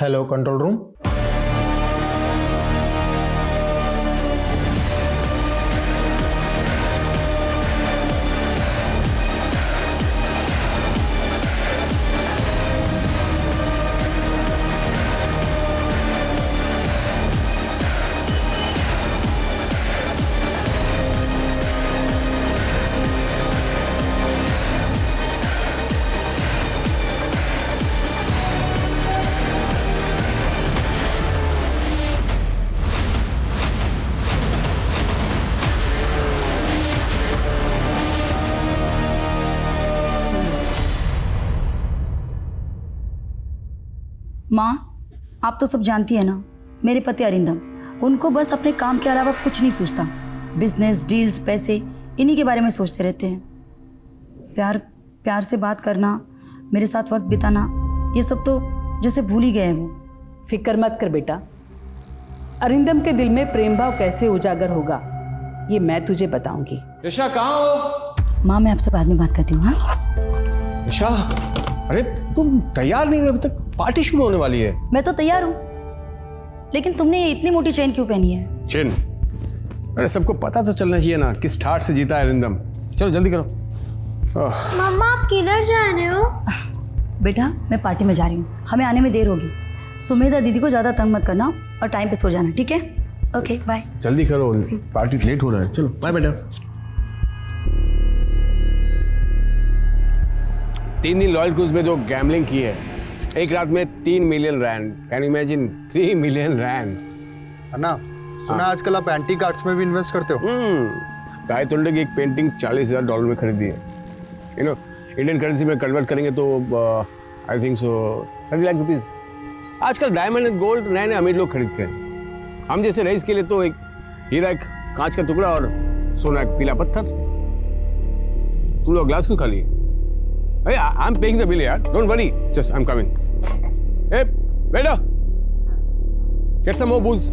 Hello control room. माँ, आप तो सब जानती है ना, मेरे पति अरिंदम, उनको बस अपने काम के अलावा कुछ नहीं सूझता। बिजनेस, डील्स, पैसे, इन्हीं के बारे में सोचते रहते हैं। प्यार से बात करना, मेरे साथ वक्त बिताना, ये सब तो जैसे भूल ही गए हैं वो। फिक्र मत कर बेटा, अरिंदम के दिल में प्रेम भाव कैसे उजागर होगा ये मैं तुझे बताऊंगी। ईशा कहाँ हो? माँ, मैं आपसे बाद में बात करती हूँ। हाँ ईशा, अरे तुम तैयार नहीं हुई अभी तक, पार्टी शुरू होने वाली है। मैं तो तैयार हूँ, लेकिन तुमने ये इतनी मोटी चेन क्यों पहनी है? चेन? अरे सबको पता तो चलना चाहिए ना किस ठाट से जीता है अरिंदम। चलो जल्दी करो। मम्मा आप किधर जा रहे हो? बेटा, मैं पार्टी में जा रही हूँ, हमें आने में देर होगी। सुमेधा दीदी को ज़्यादा तंग मत करना और टाइम पे सो जाना, ठीक है? Okay bye. जल्दी करो, पार्टी लेट हो रहा है। चलो बाय बेटा। 3 दिन लॉयल क्रूज में जो गैम्बलिंग की है, एक रात में 3 million rand. Can you imagine? 3 million rand. अन्ना, सुना आजकल आप एंटीक आर्ट्स में भी इन्वेस्ट करते हो? गायतोंडे की एक पेंटिंग $40,000 में खरीदी है। यू नो, इंडियन करेंसी में कन्वर्ट करेंगे तो I think so 30 lakh rupees. आजकल डायमंड एंड गोल्ड नए नए अमीर लोग खरीदते हैं। हम जैसे रईस के लिए तो एक हीरा, एक कांच का टुकड़ा और सोना, एक पीला पत्थर। तुम लोग ग्लास क्यों खाली? अरे I am paying the bill यार, don't worry, just I am coming. ए बेटा, गेट सम मोर बूज।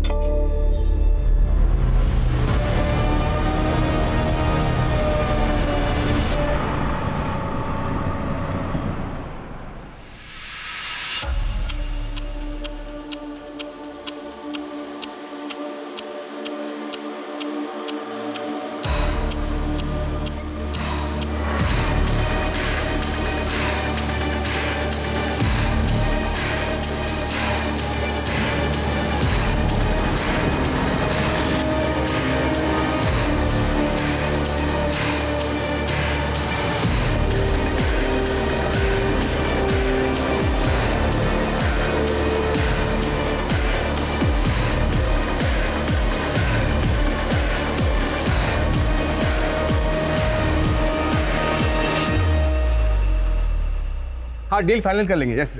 हाँ, डील फाइनल कर लेंगे। यस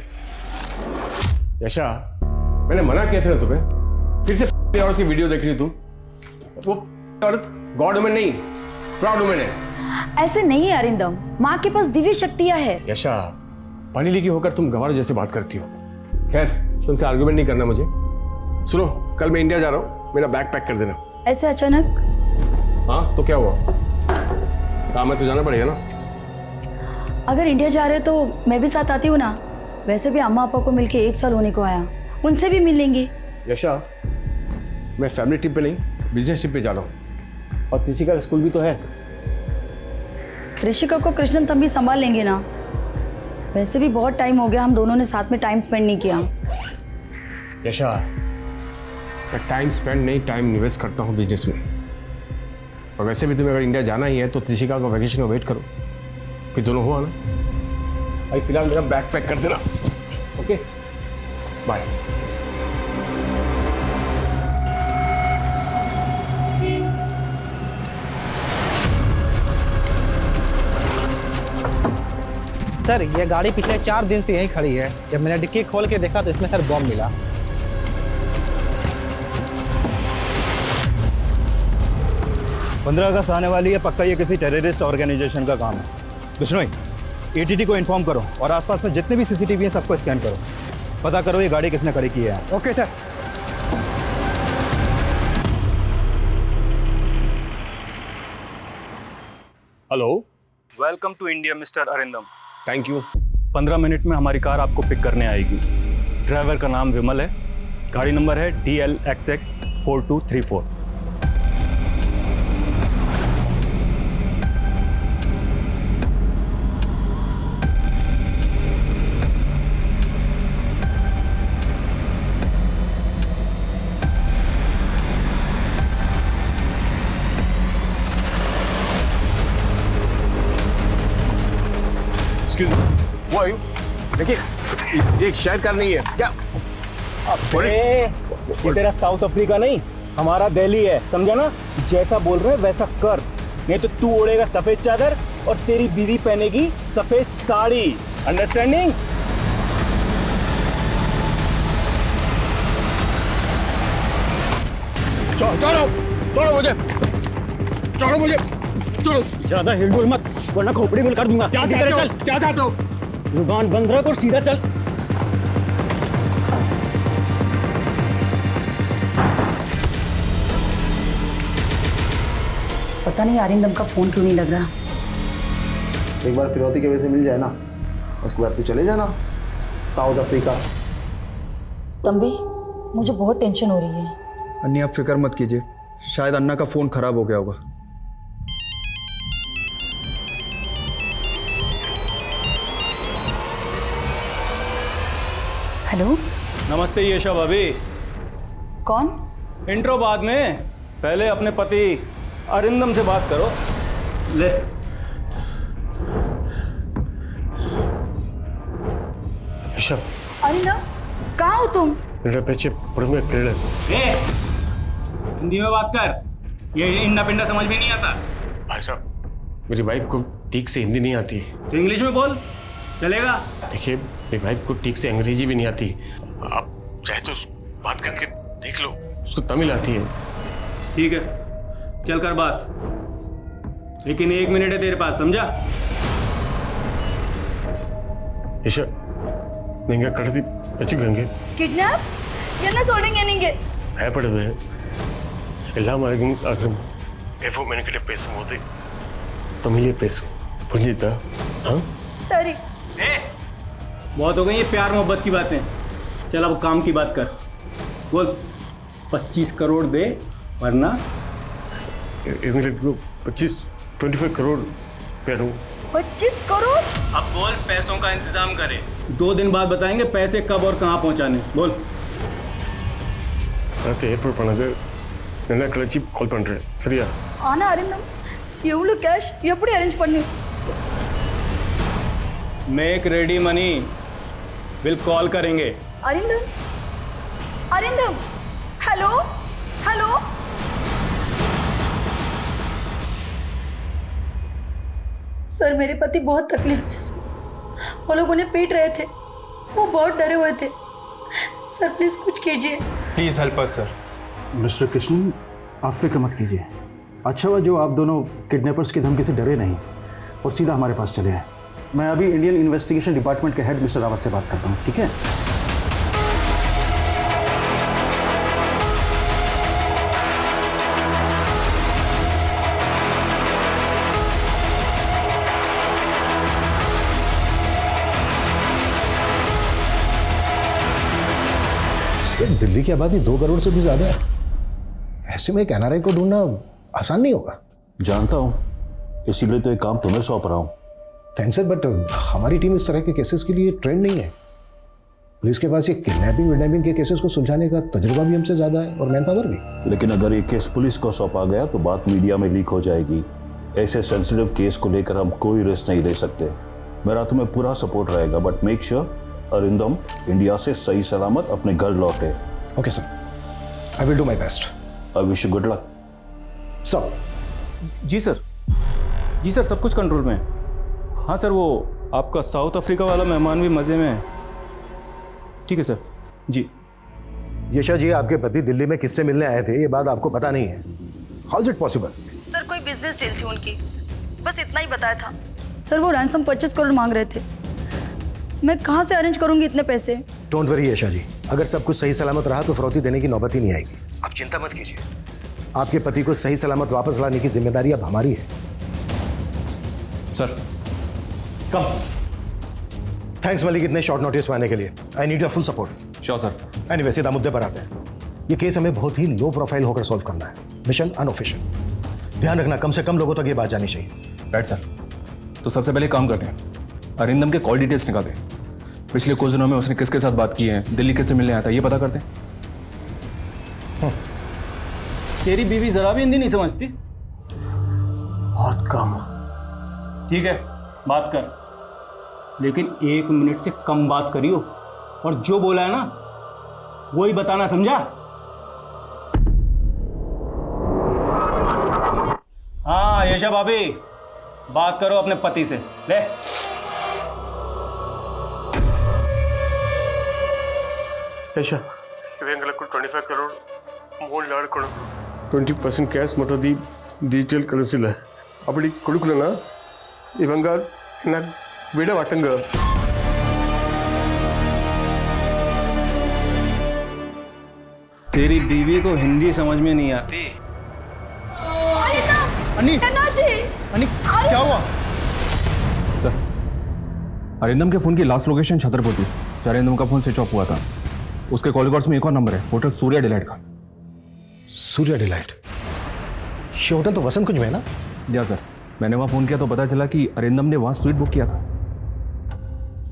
यशा, मैंने मना किया था ना तुम्हें, फिर से औरत की वीडियो देख रही तुम। वो औरत गॉड वुमन नहीं, फ्रॉड वुमन है। ऐसे नहीं है अरिंदम, माँ के पास दिव्य शक्तियाँ है। यशा, पढ़ी लिखी होकर तुम गंवार जैसे बात करती हो। खैर, तुमसे आर्गुमेंट नहीं करना मुझे। सुनो, कल मैं इंडिया जा रहा हूँ, मेरा बैग पैक कर देना। ऐसे अचानक? हाँ तो क्या हुआ, काम है तो जाना पड़ेगा ना। अगर इंडिया जा रहे हो तो मैं भी साथ आती हूँ ना। वैसे भी अम्मा पापा को मिलके 1 साल होने को आया, उनसे भी मिल लेंगे। यशा, मैं फैमिली ट्रिप पे नहीं, बिजनेस ट्रिप पे जा रहा हूँ, और त्रिशिका का स्कूल भी तो है। त्रिशिका को कृष्णन तंबी संभाल लेंगे ना। वैसे भी बहुत टाइम हो गया हम दोनों ने साथ में टाइम स्पेंड नहीं किया। यशा, मैं टाइम स्पेंड नहीं, टाइम निवेस्ट करता हूँ बिजनेस में। और वैसे भी तुम्हें अगर इंडिया जाना ही है तो त्रिशिका का वैकेशन में वेट करो, फिर दोनों हो आना। भाई फिलहाल मेरा बैग पैक कर देना। Okay bye. सर, ये गाड़ी पिछले 4 दिन से यहीं खड़ी है। जब मैंने डिक्की खोल के देखा तो इसमें सर बॉम्ब मिला। पंद्रह अगस्त आने वाली है, पक्का ये किसी टेररिस्ट ऑर्गेनाइजेशन का काम है। बिश्नोई, एटीटी को इन्फॉर्म करो और आसपास में जितने भी सीसीटीवी हैं सबको स्कैन करो, पता करो ये गाड़ी किसने खड़ी की है। Okay sir. Hello, welcome to India mister Arindam. Thank you. 15 minute में हमारी कार आपको पिक करने आएगी। ड्राइवर का नाम विमल है, गाड़ी नंबर है DLXX 4234। Excuse me, who are you? देखिए, ये शायद कार नहीं है क्या? ये तेरा साउथ अफ्रीका नहीं, हमारा दिल्ली है, समझा ना? जैसा बोल रहे हैं वैसा कर, नहीं तो तू ओढ़ेगा सफेद चादर और तेरी बीवी पहनेगी सफेद साड़ी। अंडरस्टैंडिंग? चलो मुझे, ज्यादा हिलडुल मत, वरना खोपड़ी गुल कर दूंगा। क्या चाहते हो? जुबान बंद रख और सीधा चल। पता नहीं अरिंदम का फ़ोन क्यों नहीं लग रहा। एक बार फिरौती के वजह से मिल जाए ना, उसके बाद तू चले जाना साउथ अफ्रीका। तंबी, मुझे बहुत टेंशन हो रही है। अन्नी आप फिक्र मत कीजिए, शायद अन्ना का फ़ोन ख़राब हो गया होगा। हेलो, नमस्ते यशा भाभी। कौन? इंट्रो बाद में, पहले अपने पति अरिंदम से बात करो। ले। यशा, अरिंदम, कहाँ हो तुम? मेरा पीछे में कीड़े। हिंदी में बात कर, ये इंडा पिंडा समझ में नहीं आता। भाई साहब, मेरी वाइफ को ठीक से हिंदी नहीं आती। तो इंग्लिश में बोल, चलेगा? देखिए, मेरी वाइफ को ठीक से अंग्रेजी भी नहीं आती। आप चाहे तो बात करके देख लो, उसको तमिल आती है। ठीक है, चल कर बात, लेकिन 1 मिनट है तेरे पास, समझा? यशा, नहीं कड़ती വെച്ചിങ്ങ किडनैप? என்ன சொல்றீங்க நீங்க? பயப்படுது. எல்லா மார்க்கிங்ஸ் ஆகும். எப்போ மெனக்கிட்ட பேசும்போது तमिल பேசு. புரிஞ்சுதா? हाँ? सॉरी। बहुत हो गई ये प्यार मोहब्बत की बातें, चल अब काम की बात कर। बोल, 25 करोड़ दे वरना। मेरे को 25 करोड़ पे दूँ। 25 करोड़? अब बोल, पैसों का इंतजाम करे, 2 दिन बाद बताएंगे पैसे कब और कहाँ पहुँचाने। बोल। அடுத்து ஏற்பாடு பண்ணது என்ன கழிச்சு கால் பண்ணுறேன், சரியா? ஆனா அரிந்தம், எவ்வளோ கேஷ் எப்படி அரேஞ்ச் பண்ணி? Make ready money, will call करेंगे। Arindam, Arindam, hello, hello. Sir, मेरे पति बहुत तकलीफ में हैं। वो लोग उन्हें पीट रहे थे, वो बहुत डरे हुए थे। सर प्लीज कुछ कीजिए। Please help us sir. Mister Krishna, आप फिक्र मत कीजिए। अच्छा हुआ जो आप दोनों किडनैपर्स की धमकी से डरे नहीं और सीधा हमारे पास चले आए। मैं अभी इंडियन इन्वेस्टिगेशन डिपार्टमेंट के हेड मिस्टर रावत से बात करता हूँ, ठीक है? सर, दिल्ली की आबादी 2 करोड़ से भी ज़्यादा है। ऐसे में एक NRI को ढूंढना आसान नहीं होगा। जानता हूँ, इसीलिए तो एक काम तुम्हें सौंप रहा हूँ। थैंक्स सर, बट हमारी टीम इस तरह के केसेस के लिए ट्रेंड नहीं है। पुलिस के पास ये किडनैपिंग के केसेस को सुलझाने का तजुर्बा भी हमसे ज़्यादा है और मैन पावर भी। लेकिन अगर ये केस पुलिस को सौंपा गया तो बात मीडिया में लीक हो जाएगी। ऐसे सेंसिटिव केस को लेकर हम कोई रिस्क नहीं ले सकते। मेरा तुम्हें पूरा सपोर्ट रहेगा, but make sure Arindam India से सही सलामत अपने घर लौटे। Okay sir, I will do my best. I wish you good luck. Sir. जी सर, जी सर, सब कुछ कंट्रोल में है। हाँ सर, वो आपका साउथ अफ्रीका वाला मेहमान भी मज़े में है। ठीक है सर। जी। यशा जी, आपके पति दिल्ली में किससे मिलने आए थे, ये बात आपको पता नहीं है। How is it possible? Sir, कोई बिजनेस डील थी उनकी, बस इतना ही बताया था। सर, वो रैंसम 25 करोड़ मांग रहे थे। मैं कहाँ से अरेंज करूंगी इतने पैसे? डोंट वरी यशा जी, अगर सब कुछ सही सलामत रहा तो फिरौती देने की नौबत ही नहीं आएगी। आप चिंता मत कीजिए। आपके पति को सही सलामत वापस लाने की जिम्मेदारी अब हमारी है। सर कम। थैंक्स मलिक, इतने शॉर्ट नोटिस में आने के लिए। I need your full support. Sure sir. Anyway सीधा मुद्दे पर आते हैं। ये केस हमें बहुत ही लो प्रोफाइल होकर सॉल्व करना है, मिशन अनऑफिशियल। ध्यान रखना कम से कम लोगों तक ये बात जानी चाहिए। Right sir. तो सबसे पहले काम करते हैं, अरिंदम के कॉल डिटेल्स निकालते हैं। पिछले कुछ दिनों में उसने किसके साथ बात की है, दिल्ली किससे मिलने आया था, ये पता करते हैं। तेरी बीवी जरा भी हिंदी नहीं समझती? बहुत कम। ठीक है, बात कर, लेकिन 1 मिनट से कम बात करियो, और जो बोला है ना वही बताना, समझा? हाँ यशा भाभी, बात करो अपने पति से। ले ಯಶಾ ಇವಂಗೆಲ್ಲ 25 ಕರೋಡ್ ಗೋಲ್ಡ್ ಆಡ್ಕೊಡು 20% ಕ್ಯಾಶ್ ಮತ್ತು ದಿ ಡಿಜಿಟಲ್ ಕಳಿಸಿಲ್ಲ அப்படி கொடுக்கலனா இவங்க என்ன விட மாட்டாங்க तेरी बीवी को हिंदी समझ में नहीं आती। अन्नी, अन्नी क्या हुआ? सर, अरिंदम के फोन की लास्ट लोकेशन छतरपुर थी। अरिंदम का फोन स्विच ऑफ हुआ था। उसके कॉल रिकॉर्ड्स में एक और नंबर है, होटल सूर्या डिलाइट का। सूर्या डिलाइट? ये होटल तो वसंत कुंज में है ना? या सर, मैंने वहाँ फोन किया तो पता चला कि अरिंदम ने वहाँ स्वीट बुक किया था।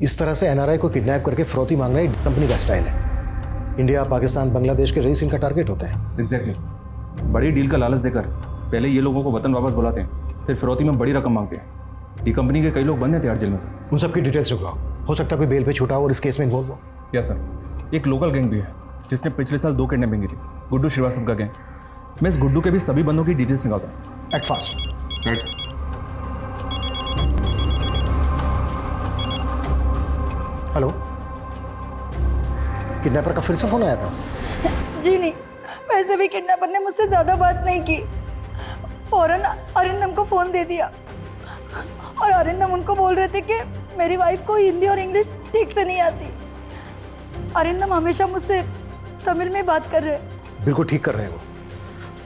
इस तरह से एनआरआई को किडनैप करके फिरौती मांगना ही कंपनी का स्टाइल है। इंडिया, पाकिस्तान, बांग्लादेश के रईस इनका टारगेट होता है। एग्जैक्टली। बड़ी डील का लालच देकर पहले ये लोगों को वतन वापस बुलाते हैं, फिर फिरौती में बड़ी रकम मांगते हैं। ये कंपनी के कई लोग बंद हैं तिहाड़ जेल में सर। उन सबकी डिटेल्स निकलाओ, हो सकता है कोई बेल पे छूटा हो और इस केस में इन्वॉल्व हो। या सर, एक लोकल गैंग भी है जिसने पिछले साल 2 किडनैपिंग की थी, गुड्डू श्रीवास्तव का गैंग। मैं इस गुड्डू के भी सभी बंदों की डिटेल्स निकालता हूँ। Act fast. Right sir. Hello, kidnapper का फिर से फोन आया था? जी नहीं, वैसे भी किडनैपर ने मुझसे ज़्यादा बात नहीं की। फौरन अरिंदम को फ़ोन दे दिया और अरिंदम उनको बोल रहे थे कि मेरी वाइफ को हिंदी और इंग्लिश ठीक से नहीं आती। अरिंदम हमेशा मुझसे तमिल में बात कर रहे हैं। बिल्कुल ठीक कर रहे हैं वो।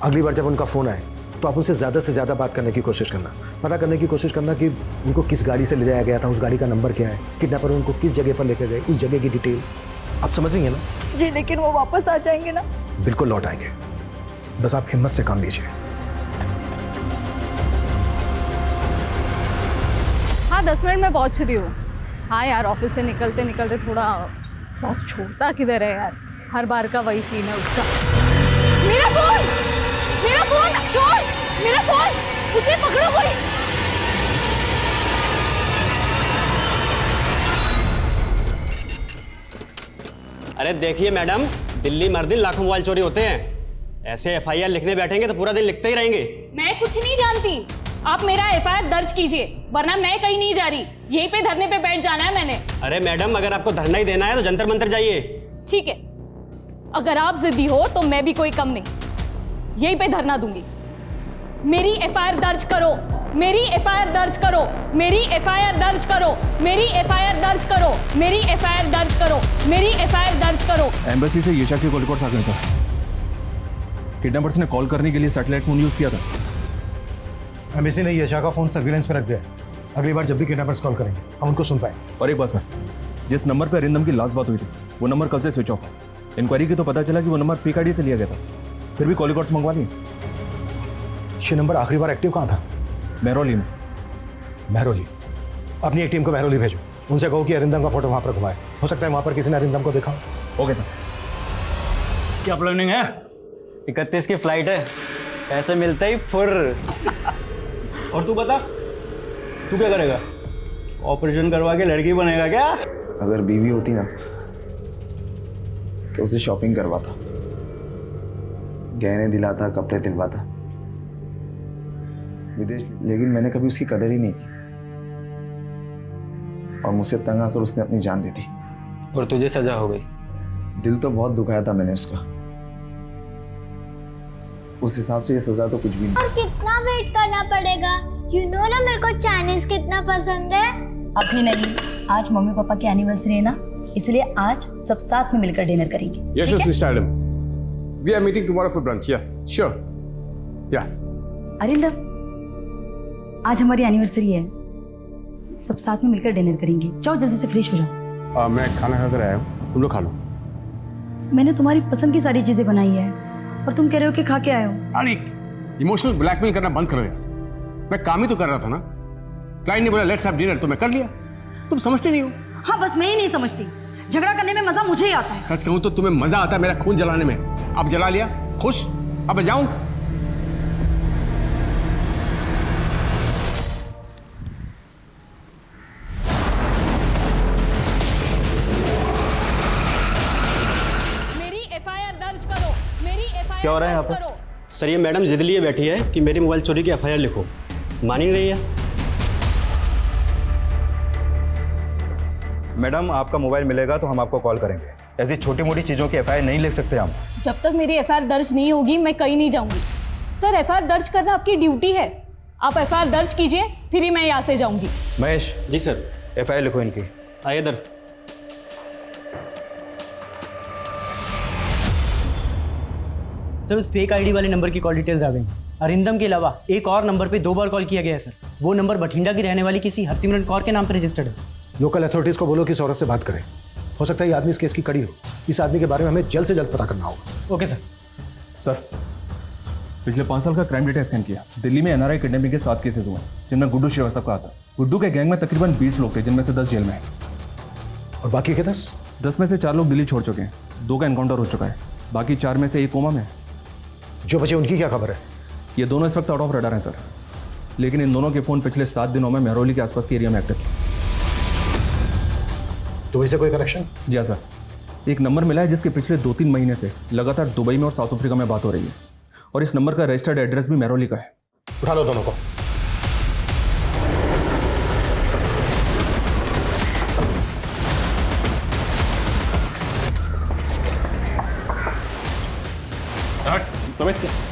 अगली बार जब उनका फ़ोन आए तो आप उनसे ज़्यादा से ज़्यादा बात करने की कोशिश करना, पता करने की कोशिश करना कि उनको किस गाड़ी से ले जाया गया था, उस गाड़ी का नंबर क्या है, किडनैपर उनको किस जगह पर लेकर गए, उस जगह की डिटेल। आप समझ रही हैं ना? जी, लेकिन वो वापस आ जाएंगे ना? बिल्कुल लौट आएंगे, बस आप हिम्मत से काम लीजिए। हाँ 10 मिनट में पहुंच रही हूँ। हाँ यार, ऑफिस से निकलते निकलते थोड़ा बहुत छोड़ता किधर है यार, हर बार का वही सीन है उसका। मेरा फोन छोड़, मेरा फोन, उसे पकड़ो कोई। अरे देखिए मैडम, दिल्ली मर दिन लाखों मोबाइल चोरी होते हैं। ऐसे एफआईआर लिखने बैठेंगे तो पूरा दिन लिखते ही रहेंगे। मैं कुछ नहीं जानती, आप मेरा एफआईआर दर्ज कीजिए, वरना मैं कहीं नहीं जा रही। यहीं पे धरने पे बैठ जाना है मैंने। अरे मैडम, अगर आपको धरना ही देना है तो जंतर मंतर जाइए। ठीक है, अगर आप जिद्दी हो तो मैं भी कोई कम नहीं, यहीं पे धरना दूंगी। मेरी एफआईआर दर्ज करो, मेरी एफआईआर दर्ज करो, मेरी एफआईआर दर्ज करो, मेरी एफआईआर दर्ज करो, मेरी एफआईआर दर्ज करो, मेरी एफआईआर दर्ज करो। एम्बेसी से यशा के कॉल रिकॉर्ड्स आ गए सर। किडनैपर्स ने कॉल करने के लिए सैटेलाइट फोन यूज किया था। एम्बेसी ने यशा का फोन सर्विलेंस पे रख दिया है। अगली बार जब भी किडनैपर्स कॉल करेंगे हम उनको सुन पाएंगे। और एक बात सर, जिस नंबर पर अरिंदम की लास्ट बात हुई थी वो नंबर कल से स्विच ऑफ है। इंक्वायरी की तो पता चला कि वो नंबर फेक आईडी से लिया गया था, फिर भी कॉल रिकॉर्ड्स मंगवा लिए। ये नंबर आखिरी बार एक्टिव कहाँ था? महरौली में। महरौली? अपनी एक टीम को महरौली भेजो, उनसे कहो कि अरिंदम का फोटो वहाँ पर घुमाए। हो सकता है वहाँ पर किसी ने अरिंदम को देखा। Okay sir. क्या प्लानिंग है? 31 की फ्लाइट है, पैसे मिलते ही फुर। और तू बता, तू क्या करेगा? ऑपरेशन करवा के लड़की बनेगा क्या? अगर बीवी होती ना तो उसे शॉपिंग करवाता, गहने दिलाता, कपड़े दिलवाता विदेश, लेकिन मैंने कभी उसकी कदर ही नहीं की और मुझसे तंग आकर उसने अपनी जान दे दी। और तुझे सजा हो गई? दिल तो बहुत दुखाया था मैंने उसका, उस हिसाब से ये सजा तो कुछ भी नहीं। और कितना वेट करना पड़ेगा? यू नो ना मेरे को चाइनीज कितना पसंद है। अभी नहीं, आज मम्मी पापा की एनिवर्सरी है ना, इसलिए आज सब साथ में मिलकर डिनर करेंगे। Yes, yes, Mr. Adam. We are meeting tomorrow for brunch. Yeah, sure. Yeah. Arindam, आज हमारी एनिवर्सरी है, सब साथ में मिलकर डिनर करेंगे। जाओ जल्दी से फ्रेश हो जाओ। मैं खाना खा कर आया हूँ, तुम लोग खा लो। मैंने तुम्हारी पसंद की सारी चीजें बनाई है और तुम कह रहे हो कि खा के आए हो। अरे इमोशनल ब्लैकमेल करना बंद करो यार, मैं काम ही तो कर रहा था ना। क्लाइंट ने बोला लेट्स हैव डिनर तो मैं कर लिया, तुम समझते नहीं हो। हाँ बस मैं ही नहीं समझती, झगड़ा करने में मजा मुझे ही आता है। सच कहूं तो तुम्हें मजा आता है मेरा खून जलाने में। अब जला लिया, खुश, अब मैं जाऊं। मेरी एफआईआर दर्ज करो, मेरी एफआईआर क्या हो रहा है यहाँ दर्ज पे? करो। सर ये मैडम जिद लिए बैठी है कि मेरी मोबाइल चोरी की एफआईआर लिखो, मान ही नहीं रही है। मैडम आपका मोबाइल मिलेगा तो हम आपको कॉल करेंगे। ऐसी छोटी मोटी चीज़ों की एफआईआर नहीं लिख सकते हम। जब तक मेरी एफआईआर दर्ज नहीं होगी मैं कहीं नहीं जाऊंगी। सर एफआईआर दर्ज करना आपकी ड्यूटी है, आप एफआईआर दर्ज कीजिए फिर ही मैं यहाँ से जाऊंगी। महेश। जी सर। एफआईआर लिखो इनकी। आइए इधर। सर उस फेक आईडी वाले नंबर की कॉल डिटेल्स आ गई। अरिंदम के अलावा एक और नंबर पे 2 बार कॉल किया गया है सर। वो नंबर बठिंडा की रहने वाली किसी हरसिमरन कौर के नाम पर रजिस्टर्ड है। लोकल अथॉरिटीज़ को बोलो कि इस औरत से बात करें। हो सकता है ये आदमी इस केस की कड़ी हो। इस आदमी के बारे में हमें जल्द से जल्द पता करना होगा। Okay sir. सर पिछले 5 साल का क्राइम डेटा स्कैन किया। दिल्ली में एनआरआई किडनैपिंग के 7 केसेस हुए जिनमें गुड्डू श्रीवास्तव का आता। गुड्डू के गैंग में तकरीबन 20 लोग थे जिनमें से 10 जेल में हैं। और बाकी के 10 में से 4 लोग दिल्ली छोड़ चुके हैं, 2 का एनकाउंटर हो चुका है, बाकी 4 में से 1 कोमा में। जो बचे उनकी क्या खबर है? ये दोनों इस वक्त आउट ऑफ रडार हैं सर, लेकिन इन दोनों के फोन पिछले 7 दिनों में मेहरौली के आसपास के एरिया में एक्टिव। दुबई से कोई कनेक्शन? जी हाँ सर, एक नंबर मिला है जिसके पिछले 2-3 महीने से लगातार दुबई में और साउथ अफ्रीका में बात हो रही है, और इस नंबर का रजिस्टर्ड एड्रेस भी मेहरौली का है। उठा लो दोनों को।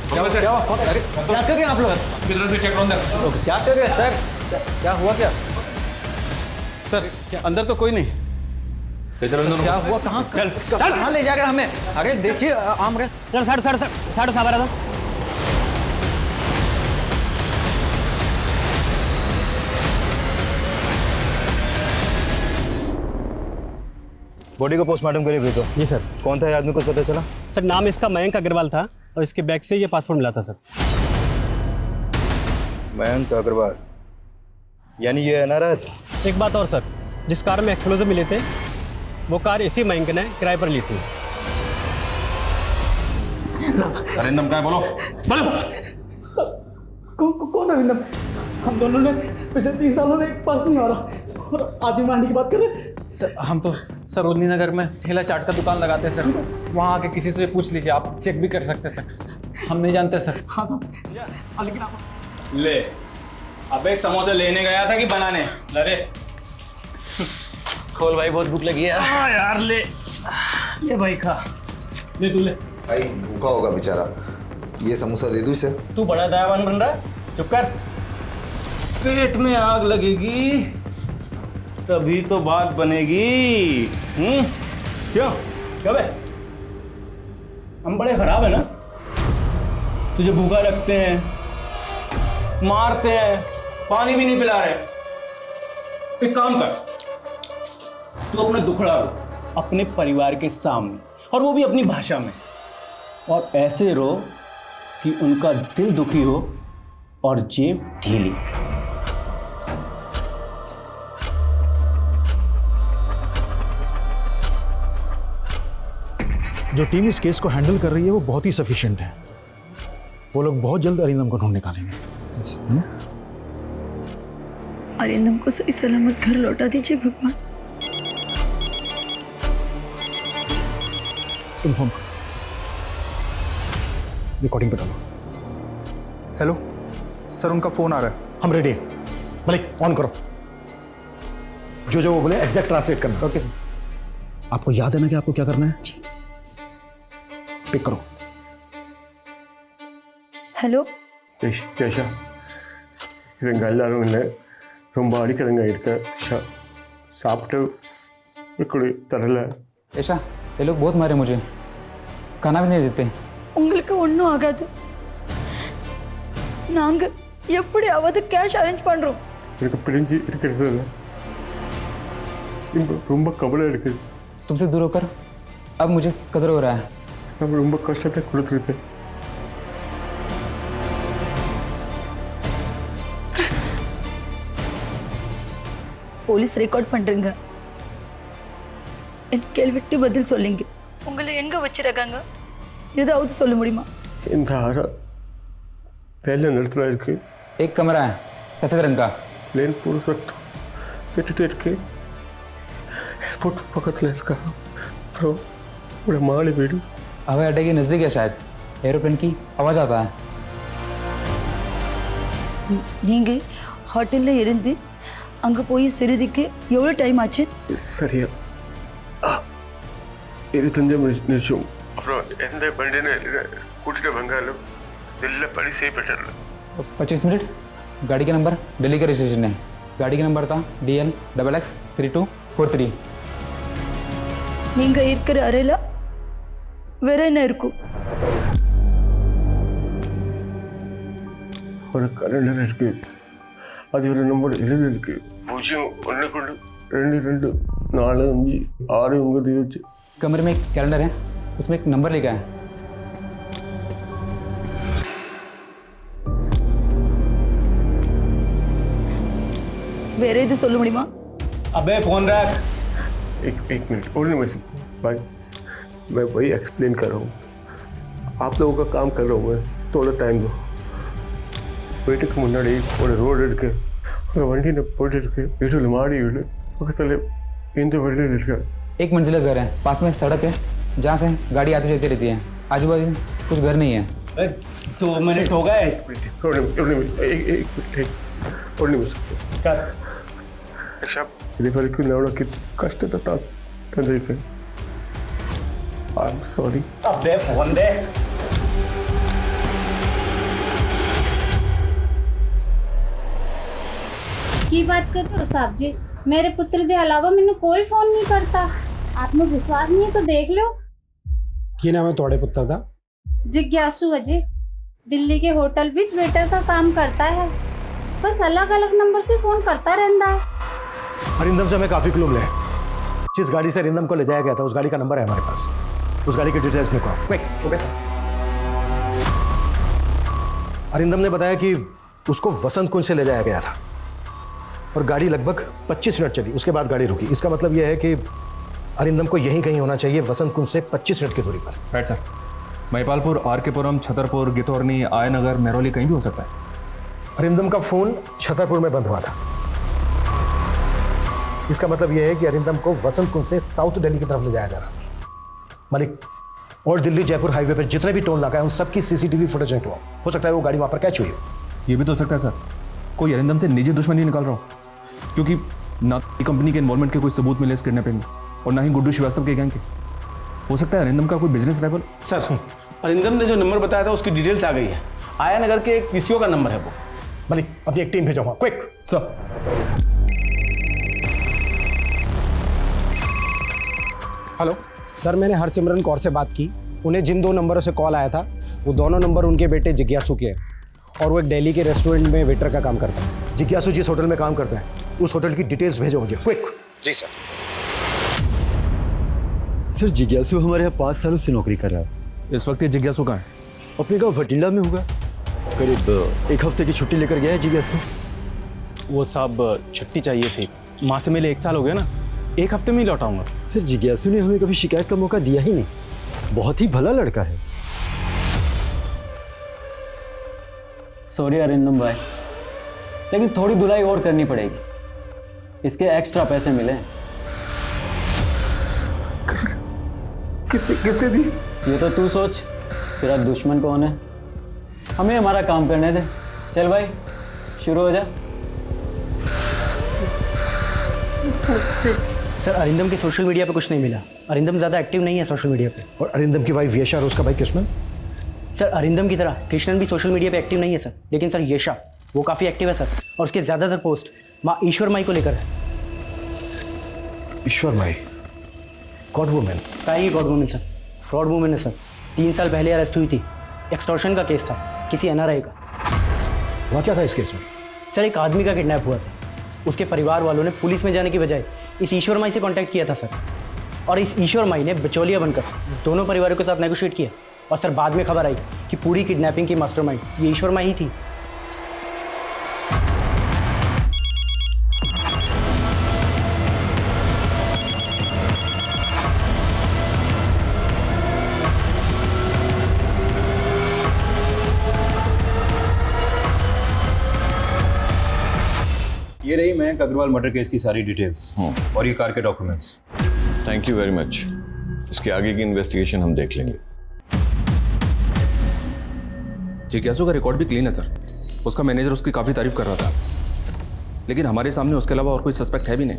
क्या कर रहे हैं आप लोग? क्या कर रहे हैं सर? क्या हुआ क्या? सर क्या अंदर तो कोई नहीं? क्या हुआ? कहाँ कहाँ ले जाकर हमें? अरे देखिए आम रहे। चल साढ़े साढ़े बॉडी को पोस्टमार्टम के लिए भेजो। जी सर। कौन था ये आदमी, कुछ पता चला? सर नाम इसका मयंक अग्रवाल था और इसके बैग से ये पासपोर्ट मिला था सर। मयंक अग्रवाल, यानी ये एनआरआई था? एक बात और सर, जिस कार में एक्सप्लोजिव मिले थे वो कार इसी मयंक ने किराए पर ली थी। अरिंदम क्या है बोलो? कौन अरिंदम? हम दोनों ने पिछले 3 सालों में एक पर्स नहीं मारा और आदमी मारने की बात कर रहे। सर हम तो सरोजनी नगर में ठेला चाट का दुकान लगाते हैं सर, वहाँ आके किसी से पूछ लीजिए, आप चेक भी कर सकते हैं सर, हम नहीं जानते सर। हाँ सर। लेकिन आप ले, अबे समोसे लेने गया था कि बनाने? अरे खोल भाई, बहुत भूख लगी है। हाँ यार ले भाई खा, ले तू ले। भाई भूखा होगा बेचारा, ये समोसा दे दूँ इसे। तू बड़ा दयावान बन रहा है, चुप कर। पेट में आग लगेगी तभी तो बात बनेगी। क्यों क्या बे, हम बड़े खराब है ना? तुझे भूखा रखते हैं, मारते हैं, पानी भी नहीं पिला रहे। एक काम कर, तू अपना दुखड़ा रो अपने परिवार के सामने, और वो भी अपनी भाषा में, और ऐसे रो कि उनका दिल दुखी हो और जेब ढीली। जो टीम इस केस को हैंडल कर रही है वो बहुत ही सफिशिएंट है। वो लोग बहुत जल्द अरिंदम को ढूंढ निकालेंगे। अरिंदम को सही सलामत घर लौटा दीजिए भगवान। इन्फॉर्म करो, रिकॉर्डिंग पे डालो। हेलो सर, उनका फोन आ रहा है। हम रेडी हैं। मलिक ऑन करो। जो वो बोले एग्जैक्ट ट्रांसलेट करना। Okay sir. आपको याद है ना कि आपको क्या करना है? पिक करो। हेलो கேஷா இவங்க எல்லாரும் இல்லை ரொம்ப அடிக்கிறங்க இருக்க சாப்பிட்டு இப்படி தரல। ऐशा ये लोग बहुत मारे मुझे, खाना भी नहीं देते। உங்களுக்கு ஒன்றும் ஆகாது, நாங்க எப்படியாவது கேஷ் அரேஞ்ச் பண்றோம்। எனக்கு பிரிஞ்சு இருக்கிறது ரொம்ப கவலை இருக்குது। तुमसे दूर होकर अब मुझे कदर हो रहा है. अब ரொம்ப கஷ்டத்தை கொடுத்துருக்கேன். போலீஸ் ரெக்கார்ட் பண்றீங்க. என் கேள்விட்டு பதில் சொல்லுங்க. உங்களை எங்க வச்சிருக்காங்க ஏதாவது சொல்ல முடியுமா? இந்த ஆரா पहले नड़ता इருக்கு. एक कमरा है सफेद रंग का. प्लेन पूरा सख्त केटते इருக்கு. एयरपोर्ट பக்கத்துல இருக்கா. ப்ரோ ஒரு மாலை வீடு. हवाई अड्डे के नज़दीक है शायद. एरोप्लेन की आवाज़ आता है. நீங்க ஹோட்டல்ல இருந்து அங்க போய் சிறிதுக்கு எவ்வளவு டைம் ஆச்சு? சரியா 25 நிமிஷம். அப்புறம் எந்த பண்டினை கூட்டிட்டு வந்தாலும் दिल्ली बड़ी से बेटर. 25 मिनट. गाड़ी का नंबर दिल्ली का रजिस्ट्रेशन है. गाड़ी का नंबर था DL XX3243. நீங்க இருக்கிற அறையில வேற என்ன இருக்கும்? ஒரு கலண்டர் இருக்கு. அது ஒரு நம்பர் எழுதிருக்கு. 01122456 कमरे में एक कैलेंडर है, उसमें एक नंबर लिखा है. வேற எது சொல்ல முடியுமா? अबे फोन रख. एक मिनट और नहीं भाई, मैं वही एक्सप्लेन कर रहा हूँ. आप लोगों का काम कर रहा हूँ मैं. थोड़ा टाइम दो. வீட்டுக்கு முன்னாடி ஒரு ரோடு இருக்கு. அங்கே வண்டியில் போயிட்டு இருக்கு. வீட்டில் மாடி வீடு பக்கத்தில் இந்த வீடு இருக்கு. एक मंजिला घर है, पास में सड़क है जहाँ से गाड़ी आती जाती रहती है. आजू बाजू कुछ घर नहीं है. 2 मिनट हो गए. और नहीं ఇది వరకు నవ్వడానికి కష్టత తండ్రికి. I'm sorry. अबे फोन दे. की बात करते हो साहब जी? मेरे पुत्र के अलावा मैंने कोई फोन नहीं करता. आपको विश्वास नहीं है तो देख लो. की नाम है तोड़े पुत्र का? जिज्ञासु अजय. दिल्ली के होटल बीच वेटर का काम करता है. बस अलग अलग नंबर से फोन करता रहता है. अरिंदम से हमें काफी क्लू मिले. जिस गाड़ी से अरिंदम को ले जाया गया था उस गाड़ी का नंबर है हमारे पास. उस गाड़ी की डिटेल्स में कहो. अरिंदम ने बताया कि उसको वसंत कुंज से ले जाया गया था और गाड़ी लगभग 25 मिनट चली. उसके बाद गाड़ी रुकी. इसका मतलब यह है कि अरिंदम को यहीं कहीं होना चाहिए, वसंत कुंज से 25 मिनट की दूरी पर. Right sir. महिपालपुर, आरकेपुरम, छतरपुर, गितौरनी, आयनगर, मेहरौली कहीं भी हो सकता है. अरिंदम का फोन छतरपुर में बंद हुआ था. इसका मतलब यह है कि अरिंदम को वसंत कुंज से साउथ दिल्ली की तरफ ले जाया जा रहा था. मलिक, और दिल्ली जयपुर हाईवे पर जितने भी टोल नाका है उन सबकी CCTV फुटेज निकलवाओ. हो सकता है वो गाड़ी वहां पर कैच हुई हो. ये भी तो हो सकता है सर, कोई अरिंदम से निजी दुश्मनी निकाल रहा हो, क्योंकि ना कंपनी के इन्वॉल्वमेंट के कोई सबूत मिले इस किडनैपिंग में और ना ही गुड्डू श्रीवास्तव के गैंग के. हो सकता है अरिंदम का कोई बिजनेस राइवल. सर अरिंदम ने जो नंबर बताया था उसकी डिटेल्स आ गई है. आया नगर के एक PCO का नंबर है वो. मलिक, अपनी एक टीम भेजो वहां. Quick sir. हेलो सर, मैंने हरसिमरन कौर से बात की. उन्हें जिन 2 नंबरों से कॉल आया था वो दोनों नंबर उनके बेटे जिज्ञासु के हैं और वो एक दिल्ली के रेस्टोरेंट में वेटर का काम करता है. जिज्ञासु जिस होटल में काम करता है उस होटल की डिटेल्स भेजो मुझे. क्विक. जी सर. सर जिज्ञासु हमारे यहाँ 5 सालों से नौकरी कर रहा है. इस वक्त ये जिज्ञासु कहाँ है? अपने गाँव भटिंडा में होगा. करीब 1 हफ्ते की छुट्टी लेकर गया है जिज्ञासु. वो साहब छुट्टी चाहिए थी. माँ से मिले 1 साल हो गया ना, 1 हफ्ते में ही लौटाऊंगा. सर जिज्ञासु ने हमें कभी शिकायत का मौका दिया ही नहीं. बहुत ही भला लड़का है. सॉरी अरिंदम भाई, लेकिन थोड़ी धुलाई और करनी पड़ेगी. इसके एक्स्ट्रा पैसे मिले. किसने दी? ये तो तू सोच. तेरा दुश्मन कौन है? हमें हमारा काम करने दे. चल भाई शुरू हो जा. सर अरिंदम के सोशल मीडिया पे कुछ नहीं मिला. अरिंदम ज़्यादा एक्टिव नहीं है सोशल मीडिया पे. और अरिंदम की वाइफ येशा और उसका भाई कृष्णन? सर अरिंदम की तरह कृष्णन भी सोशल मीडिया पे एक्टिव नहीं है सर, लेकिन सर येशा वो काफ़ी एक्टिव है सर और उसके ज़्यादातर पोस्ट माँ ईश्वर माई को लेकर है. ईश्वर माई गॉड वुमेन? क्या ही god woman sir, fraud woman है सर. 3 साल पहले अरेस्ट हुई थी. एक्सटॉर्शन का केस था किसी NRI का. वहाँ क्या था इस केस में? सर एक आदमी का किडनैप हुआ था. उसके परिवार वालों ने पुलिस में जाने की बजाय इस ईश्वर माई से कांटेक्ट किया था सर. और इस ईश्वर माई ने बिचौलिया बनकर दोनों परिवारों के साथ नेगोशिएट किया। और सर बाद में खबर आई कि पूरी किडनैपिंग की मास्टरमाइंड ये ईश्वर माई ही थी। ये रही मयंक अग्रवाल मर्डर केस की सारी डिटेल्स और ये कार के documents. Thank you very much. इसके आगे की इन्वेस्टिगेशन हम देख लेंगे। जिज्ञासु का रिकॉर्ड भी क्लीन है सर। उसका मैनेजर उसकी काफ़ी तारीफ कर रहा था, लेकिन हमारे सामने उसके अलावा और कोई सस्पेक्ट है भी नहीं।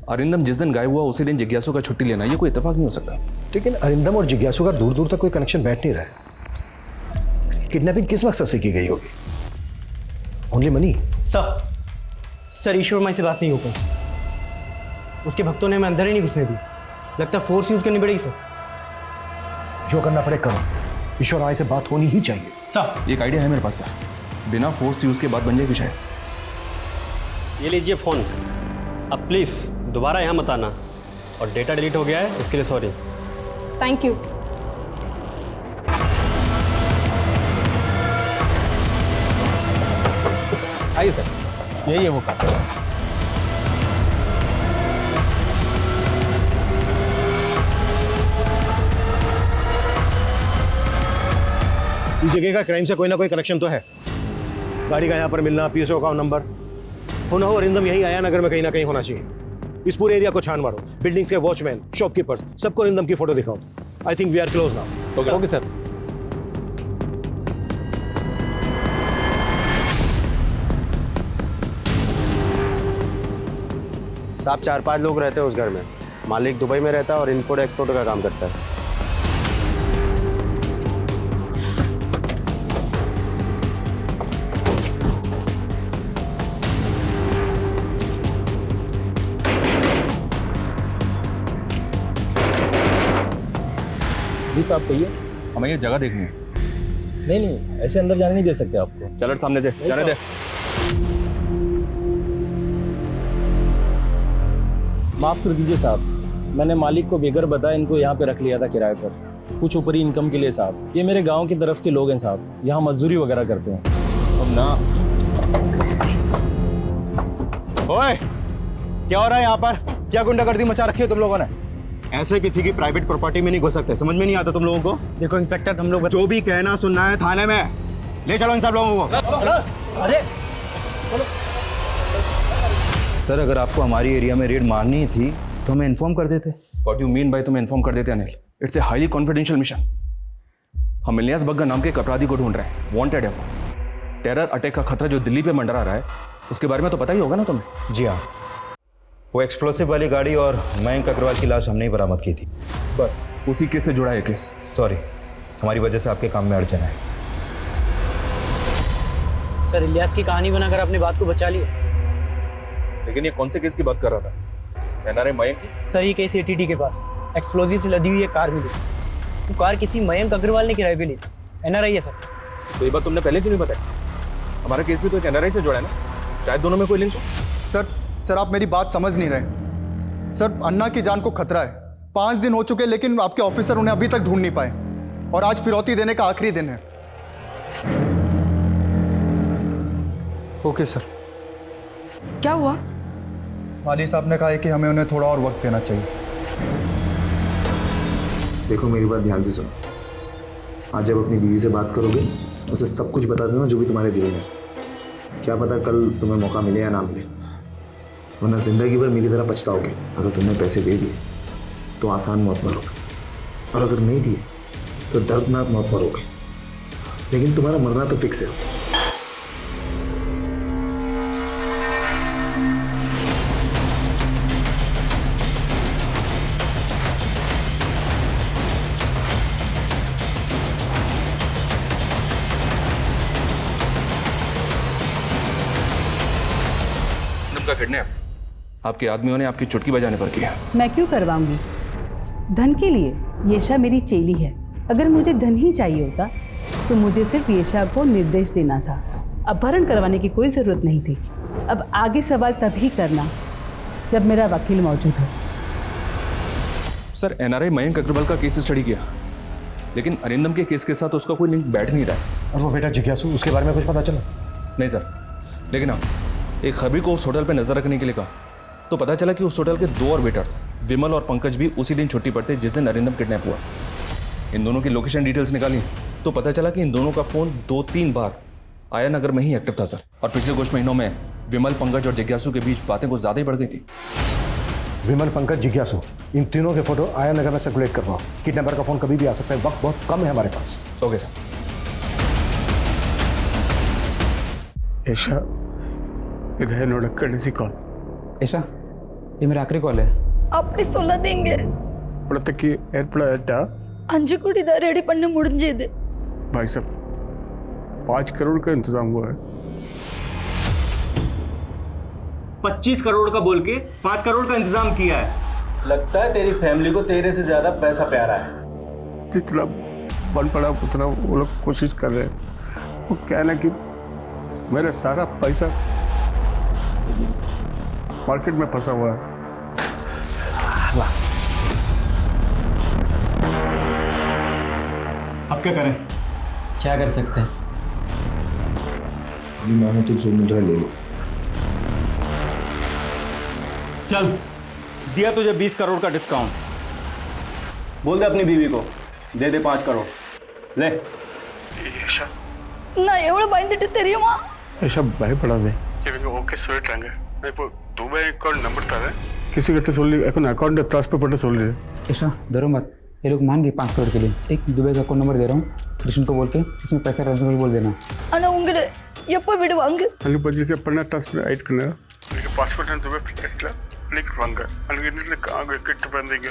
अरिंदम जिस दिन गायब हुआ उसी दिन जिज्ञासु का छुट्टी लेना ये कोई इत्तेफाक नहीं हो सकता। लेकिन अरिंदम और जिज्ञासु का दूर दूर तक कोई कनेक्शन बैठ नहीं रहा है। किडनैपिंग किस मकसद से की गई होगी? Only money? सर ईश्वर माई से बात नहीं हो पाई। उसके भक्तों ने हमें अंदर ही नहीं घुसने दी। लगता है फोर्स यूज करनी पड़ेगी सर। जो करना पड़े करो, ईश्वर माई से बात होनी ही चाहिए। सर एक आइडिया है मेरे पास सर, बिना फोर्स यूज के बात बन जाएगी शायद। ये लीजिए फ़ोन। अब प्लीज़ दोबारा यहाँ मत आना, और डेटा डिलीट हो गया है उसके लिए सॉरी। Thank you. आइए सर, यही है वो कार। इस जगह का क्राइम से कोई ना कोई कनेक्शन तो है। गाड़ी का यहाँ पर मिलना, पीएसओ अकाउंट नंबर, हो ना हो अरिंदम यही आया नगर में कहीं ना कहीं होना चाहिए। इस पूरे एरिया को छान मारो, बिल्डिंग्स के वॉचमैन, शॉपकीपर्स, सबको अरिंदम की फोटो दिखाओ। I think we are close now. Okay sir. साहब 4-5 लोग रहते हैं उस घर में। मालिक दुबई में रहता है और इम्पोर्ट एक्सपोर्ट का काम करता है। जी साहब कहिए। हमें ये जगह देखनी है। नहीं ऐसे अंदर जाने नहीं दे सकते आपको। चलो सामने से जाने दे। माफ़ कर दीजिए साहब, मैंने मालिक को बेगर बताया इनको यहाँ पे रख लिया था किराए पर, कुछ ऊपरी इनकम के लिए साहब। ये मेरे गांव की तरफ के लोग हैं साहब, यहाँ मजदूरी वगैरह करते हैं। अब ना ओए, क्या हो रहा है यहाँ पर? क्या गुंडागर्दी मचा रखी है तुम लोगों ने? ऐसे किसी की प्राइवेट प्रॉपर्टी में नहीं घुस सकते। समझ में नहीं आता तुम लोगों को? देखो इंस्पेक्टर, हम लोग जो भी कहना सुनना है थाने में ले चलो इन सब लोगों को। अरे सर, अगर आपको हमारी एरिया में रेड मारनी थी तो हमें इन्फॉर्म कर देते। व्हाट यू मीन बाय तुम्हें इन्फॉर्म कर देते Anil? It's a highly confidential mission. हम इलियास बग्गा नाम के एक अपराधी को ढूंढ रहे हैं, वांटेड है वो। टेरर अटैक का खतरा जो दिल्ली पे मंडरा रहा है उसके बारे में तो पता ही होगा ना तुम्हें? जी हाँ, वो एक्सप्लोसिव वाली गाड़ी और मयंक अग्रवाल की लाश हमने ही बरामद की थी। बस उसी केस से जुड़ा है केस। सॉरी, हमारी वजह से आपके काम में अड़चन है। सर इलियास की कहानी बनाकर आपने बात को बचा लिया। लेकिन ये कौन से केस की बात कर रहा था? एनआरआई मयंक की? सर ये केस एटीटी के पास एक्सप्लोजिव से लदी हुई एक कार मिली। वो कार किसी मयंक अग्रवाल ने किराए पे ली। एनआरआई है सर। तो ये बात तुमने पहले क्यों नहीं बताई? हमारा केस भी तो एक एनआरआई से जुड़ा है ना, शायद दोनों में कोई लिंक हो। सर आप मेरी बात समझ नहीं रहे। सर अन्ना की जान को खतरा है। 5 दिन हो चुके लेकिन आपके ऑफिसर उन्हें अभी तक ढूंढ नहीं पाए, और आज फिरौती देने का आखिरी दिन है। Okay sir. क्या हुआ? वाली साहब ने कहा है कि हमें उन्हें थोड़ा और वक्त देना चाहिए। देखो मेरी बात ध्यान से सुनो। आज जब अपनी बीवी से बात करोगे उसे सब कुछ बता देना जो भी तुम्हारे दिल में। क्या पता कल तुम्हें मौका मिले या ना मिले, वरना जिंदगी भर मेरी तरह पछताओगे। अगर तुमने पैसे दे दिए तो आसान मौत मरोगे, और अगर नहीं दिए तो दर्दनाक मौत मरोगे। लेकिन तुम्हारा मरना तो फिक्स है। का किडनैप आपके आदमियों ने आपकी चुटकी बजाने पर किया। मैं क्यों करवाऊंगी? धन के लिए? येशा मेरी चेली है। अगर मुझे धन ही चाहिए होता तो मुझे सिर्फ येशा को निर्देश देना था, अपहरण करवाने की कोई ज़रूरत नहीं थी। अब आगे सवाल तभी करना जब मेरा वकील मौजूद हो। सर एनआरआई मयंक अग्रवाल का केस स्टडी किया, लेकिन अरिंदम के केस के साथ उसका कोई लिंक बैठ नहीं रहा है। और वो बेटा जिज्ञासु, उसके बारे में कुछ पता चला? नहीं सर, लेकिन हाँ, एक खबरी को उस होटल पर नजर रखने के लिए कहा तो पता चला कि उस होटल के 2 और वेटर्स विमल और पंकज भी उसी दिन छुट्टी पर थे जिस दिन अरिंदम किडनैप हुआ। इन दोनों की लोकेशन डिटेल्स निकाली तो पता चला कि इन दोनों का फोन 2-3 बार आया नगर में ही एक्टिव था सर। और पिछले कुछ महीनों में विमल, पंकज और जिज्ञासु के बीच बातें कुछ ज्यादा ही बढ़ गई थी। विमल, पंकज, जिज्ञासु, इन तीनों के फोटो आया नगर में सर्कुलेट करवाओ। किडनैपर का फोन कभी भी आ सकता है, वक्त बहुत कम है हमारे पास। Okay sir. ऐशा इधर नोट करेंसी कॉल। ऐशा, ये मेरा आखिरी कॉल है। अपने 16 देंगे ಇಪ್ಪತ್ತಕ್ಕೆ ಏರ್ಪಡ अंजू कुड़ी रेडी पढ़ने मुड़े दे। भाई साहब 5 करोड़ का इंतजाम हुआ है। 25 करोड़ का बोल के 5 करोड़ का इंतजाम किया है। लगता है तेरी फैमिली को तेरे से ज्यादा पैसा प्यारा है। जितना बन पड़ा उतना वो लोग कोशिश कर रहे हैं। वो क्या है ना कि मेरा सारा पैसा मार्केट में फंसा हुआ है। अब क्या करें? क्या कर सकते हैं? मानो तो जो मिल रहा है ले लो। चल, दिया तुझे 20 करोड़ का डिस्काउंट। बोल दे अपनी बीवी को दे दे 5 करोड़ ले। ऐशा ना एवढं बांधिட்டு தெரியுமா? ऐशा பயப்படாத. இவங்க ஓகே சொல்லிட்டாங்க. நான் இப்போ துபாய் அக்கௌண்ட் நம்பர் தரேன். किसी கிட்ட சொல்லி এখন அக்கௌண்ட் ट्रांसफर பண்ண சொல்லு। ऐशा डरो मत, ये लोग मान गए 5 करोड़ के लिए। एक दुबई का अकाउंट नंबर दे रहा हूँ, कृष्ण को बोल के इसमें पैसा ट्रांसफर बोल देना। ஆனா உங்களை எப்போ விடுவாங்க? அங்க பட்ஜெட் பண்ண ट्रांसफर ஆயிட் பண்ணா எனக்கு பாஸ்போர்ட் நான் துபாய் ஃபிளைட்ல நிக்கறாங்க। அங்க இருந்து அங்க கிட்ட வந்தீங்க।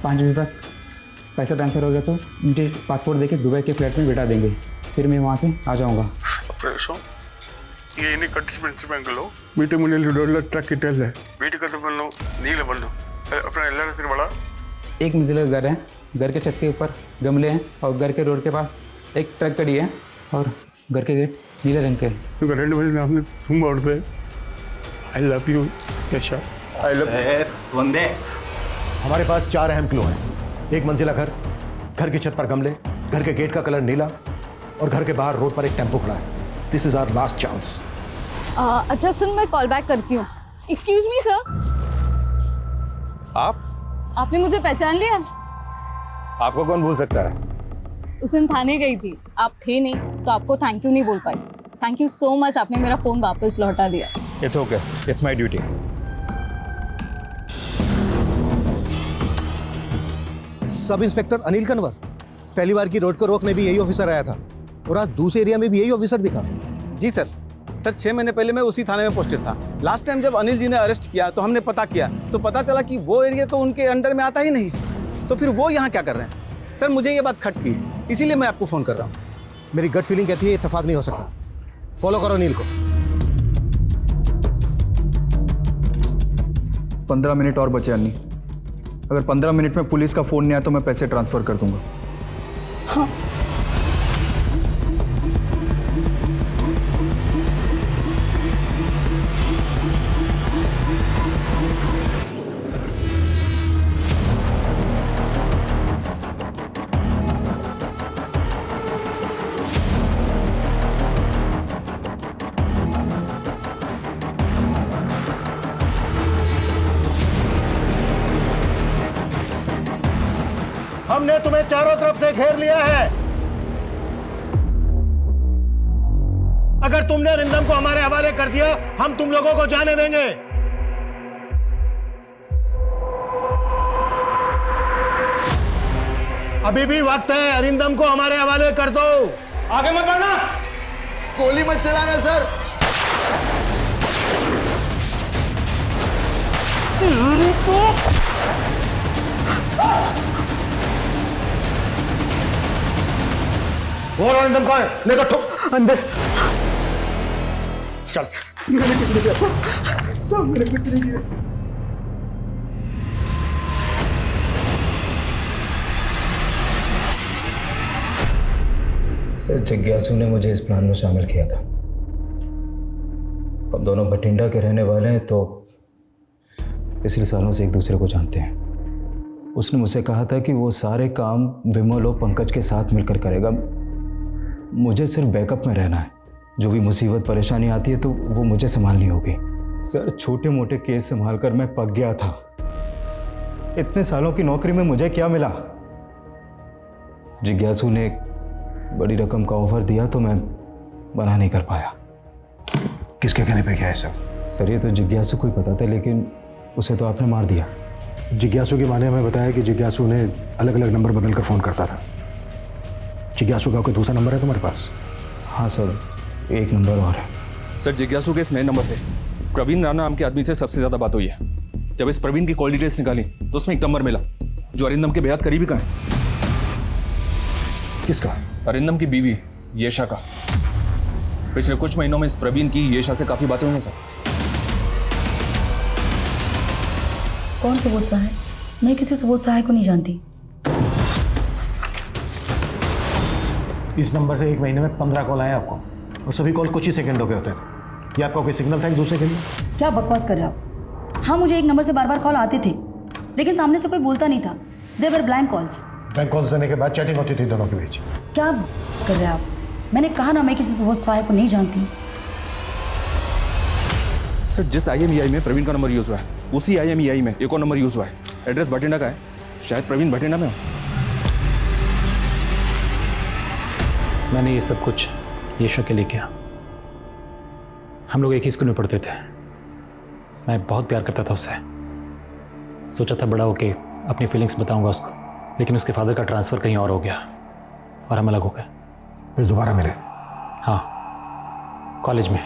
5 बजे तक पैसा ट्रांसफर हो गया तो मुझे पासपोर्ट देके दुबई के फ्लैट में बिठा देंगे, फिर मैं वहाँ से आ जाऊँगा। ये इन्हीं कट्स बैंगलो मीटे मुन्ने डॉलर ट्रक किटल है वीट करते बनो नीले बनो अपना एलआर से बड़ा एक मंजिला घर है, घर के छत के ऊपर गमले हैं और घर के रोड के पास एक ट्रक खड़ी है और घर के गेट नीले रंग के हैं। तो रेड वाले नाम ने तुम बोलते I love you Aisha I love वंदे। हमारे पास 4 अहम क्लू हैं। एक मंजिला घर, घर की छत पर गमले, घर के गेट का कलर नीला और घर के बाहर रोड पर एक टेम्पो खड़ा है। This is our last chance. अच्छा सुन, मैं कॉल बैक करती हूँ। एक्सक्यूज मी सर, आपने मुझे पहचान लिया? आपको कौन भूल सकता है? उस दिन थाने गई थी, आप थे नहीं तो आपको थैंक यू नहीं बोल पाई। थैंक यू सो मच, आपने मेरा फोन वापस लौटा दिया। It's okay, it's my duty. Sub inspector Anil Kanwar, पहली बार की रोड को रोकने भी यही ऑफिसर आया था और आज दूसरे एरिया में भी यही ऑफिसर दिखा। जी सर, 6 महीने पहले मैं उसी थाने में पोस्टेड था। लास्ट टाइम जब अनिल जी ने अरेस्ट किया तो हमने पता किया तो पता चला कि वो एरिया तो उनके अंडर में आता ही नहीं, तो फिर वो यहाँ क्या कर रहे हैं? सर मुझे ये बात खटकी, इसीलिए मैं आपको फ़ोन कर रहा हूँ। मेरी गट फीलिंग कहती है इत्तेफाक नहीं हो सकता। फॉलो करो अनिल को। 15 मिनट और बचे अन्नी। अगर 15 मिनट में पुलिस का फ़ोन नहीं आया तो मैं पैसे ट्रांसफ़र कर दूंगा। हाँ। हमने तुम्हें चारों तरफ से घेर लिया है। अगर तुमने अरिंदम को हमारे हवाले कर दिया, हम तुम लोगों को जाने देंगे। अभी भी वक्त है, अरिंदम को हमारे हवाले कर दो। आगे मत बढ़ना। गोली मत चलाना सर। और अरिंदम कौन है? लेकर ठोक अंदर। चल। मैंने कुछ नहीं किया सब मैंने कुछ नहीं किया। सर जिज्ञासु ने मुझे इस प्लान में शामिल किया था। हम दोनों भटिंडा के रहने वाले हैं तो पिछले सालों से एक दूसरे को जानते हैं। उसने मुझसे कहा था कि वो सारे काम विमल और पंकज के साथ मिलकर करेगा। मुझे सिर्फ बैकअप में रहना है। जो भी मुसीबत परेशानी आती है तो वो मुझे संभालनी होगी। सर, छोटे मोटे केस संभाल कर मैं पक गया था। इतने सालों की नौकरी में मुझे क्या मिला? जिज्ञासु ने एक बड़ी रकम का ऑफर दिया तो मैं मना नहीं कर पाया। किसके कहने पे क्या है सब? सर, ये तो जिज्ञासु को ही पता था, लेकिन उसे तो आपने मार दिया। जिज्ञासु की माँ ने हमें बताया कि जिज्ञासु ने अलग अलग नंबर बदल कर फ़ोन करता था। जिज्ञासु का कोई दूसरा नंबर है तुम्हारे पास? हाँ सर, एक नंबर और है। सर, जिज्ञासु के इस नए नंबर से प्रवीण राणा नाम के आदमी से सबसे ज्यादा बात हुई है। जब इस प्रवीण की कॉल डिटेल्स निकाली तो उसमें एक नंबर मिला जो अरिंदम के बेहद करीबी का है। किसका? अरिंदम की बीवी येशा का। पिछले कुछ महीनों में इस प्रवीण की येशा से काफी बातें हुई हैं सर। कौन सुबोध सहाय? मैं किसी सुबोध सहाय को नहीं जानती। इस नंबर से एक महीने में 15 कॉल आए आपको, और सभी कॉल कुछ ही सेकंडों के होते थे। ये आपका कोई सिग्नल था एक दूसरे के लिए? क्या बकवास कर रहे हो आप? हाँ, मुझे एक नंबर से बार बार कॉल आते थे, लेकिन सामने से कोई बोलता नहीं था। देवर ब्लैंक कॉल्स। ब्लैंक कॉल्स देने के बाद चैटिंग होती थी दोनों के बीच। क्या कर रहे हैं आप? मैंने कहा ना, मैं किसी सुबोध सहाय को नहीं जानती। सर, जिस IMEI में प्रवीण का नंबर यूज हुआ है उसी IMEI में एक और नंबर यूज हुआ है। एड्रेस भटिंडा का है। शायद प्रवीण भटिंडा में हो। मैंने ये सब कुछ येशा के लिए किया। हम लोग एक ही स्कूल में पढ़ते थे। मैं बहुत प्यार करता था उससे। सोचा था बड़ा होके अपनी फीलिंग्स बताऊंगा उसको, लेकिन उसके फादर का ट्रांसफ़र कहीं और हो गया और हम अलग हो गए। फिर दोबारा मिले? हाँ, कॉलेज में।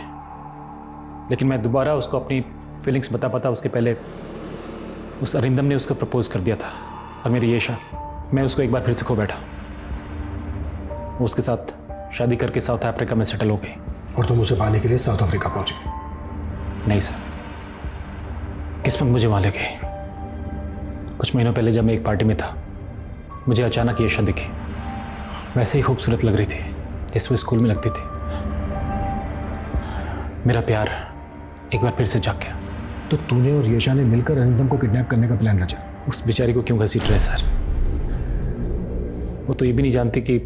लेकिन मैं दोबारा उसको अपनी फीलिंग्स बता पाता उसके पहले उस अरिंदम ने उसको प्रपोज कर दिया था। और मेरी येशा, मैं उसको एक बार फिर से खो बैठा। वो उसके साथ शादी करके साउथ अफ्रीका में सेटल हो गई। और तुम उसे पाने के लिए साउथ अफ्रीका पहुंचे? नहीं सर, किस्मत मुझे वहाँ ले गई। कुछ महीनों पहले जब मैं एक पार्टी में था, मुझे अचानक येशा दिखी। वैसे ही खूबसूरत लग रही थी जैसे वो स्कूल में लगती थी। मेरा प्यार एक बार फिर से जाग गया। तो तूने और येशा ने मिलकर अरिंदम को किडनैप करने का प्लान रचा? उस बेचारी को क्यों घसीट रहे सर? वो तो ये भी नहीं जानती कि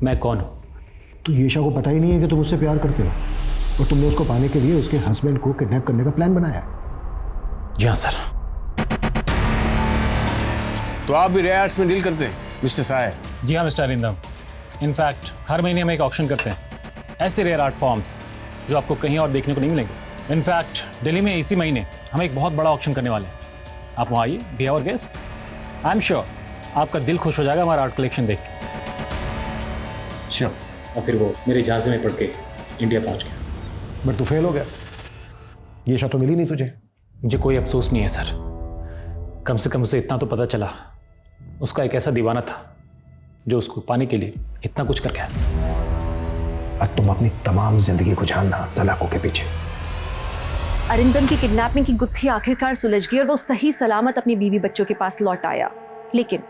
मैं कौन हूँ। तो येशा को पता ही नहीं है कि तुम उससे प्यार करते हो, और तुमने उसको पाने के लिए उसके हस्बैंड को किडनैप करने का प्लान बनाया? जी हाँ सर। तो आप भी रेयर आर्ट्स में डील करते हैं मिस्टर साय? जी हाँ मिस्टर अरिंदम। इनफैक्ट हर महीने हम एक ऑक्शन करते हैं, ऐसे रेयर आर्ट फॉर्म्स जो आपको कहीं और देखने को नहीं मिलेंगे। इनफैक्ट दिल्ली में इसी महीने हम एक बहुत बड़ा ऑक्शन करने वाले हैं। आप वहाँ आइए, be our guest. I am sure आपका दिल खुश हो जाएगा हमारा आर्ट कलेक्शन देख के। श्योर। और फिर वो मेरे जहाज़ में पढ़ के इंडिया पहुँच गया। बट तू फेल हो गया। येशा तो मिली नहीं तुझे। मुझे कोई अफसोस नहीं है सर। कम से कम उसे इतना तो पता चला, उसका एक ऐसा दीवाना था जो उसको पाने के लिए इतना कुछ कर गया। अब तुम अपनी तमाम जिंदगी को जानना सलाखों के पीछे। अरिंदम की किडनैपिंग की गुत्थी आखिरकार सुलझ गई और वो सही सलामत अपनी बीवी बच्चों के पास लौट आया। लेकिन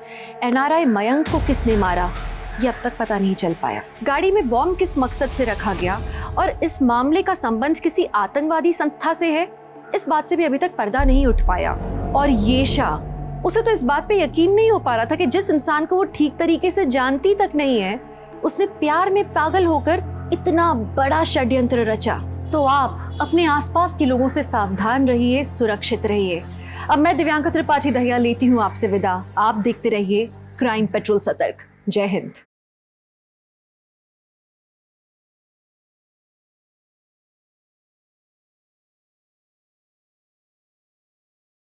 NRI मयंक को किसने मारा ये अब तक पता नहीं चल पाया। गाड़ी में बॉम्ब किस मकसद से रखा गया और इस मामले का संबंध किसी आतंकवादी संस्था से है, इस बात से भी अभी तक पर्दा नहीं उठ पाया। और येशा, उसे तो इस बात पे यकीन नहीं हो पा रहा था कि जिस इंसान को वो ठीक तरीके से जानती तक नहीं है, उसने प्यार में पागल होकर इतना बड़ा षड्यंत्र रचा। तो आप अपने आसपास के लोगों से सावधान रहिए, सुरक्षित रहिए। अब मैं दिव्यांका त्रिपाठी दहिया लेती हूँ आपसे विदा। आप देखते रहिए क्राइम पेट्रोल सतर्क। जय हिंद।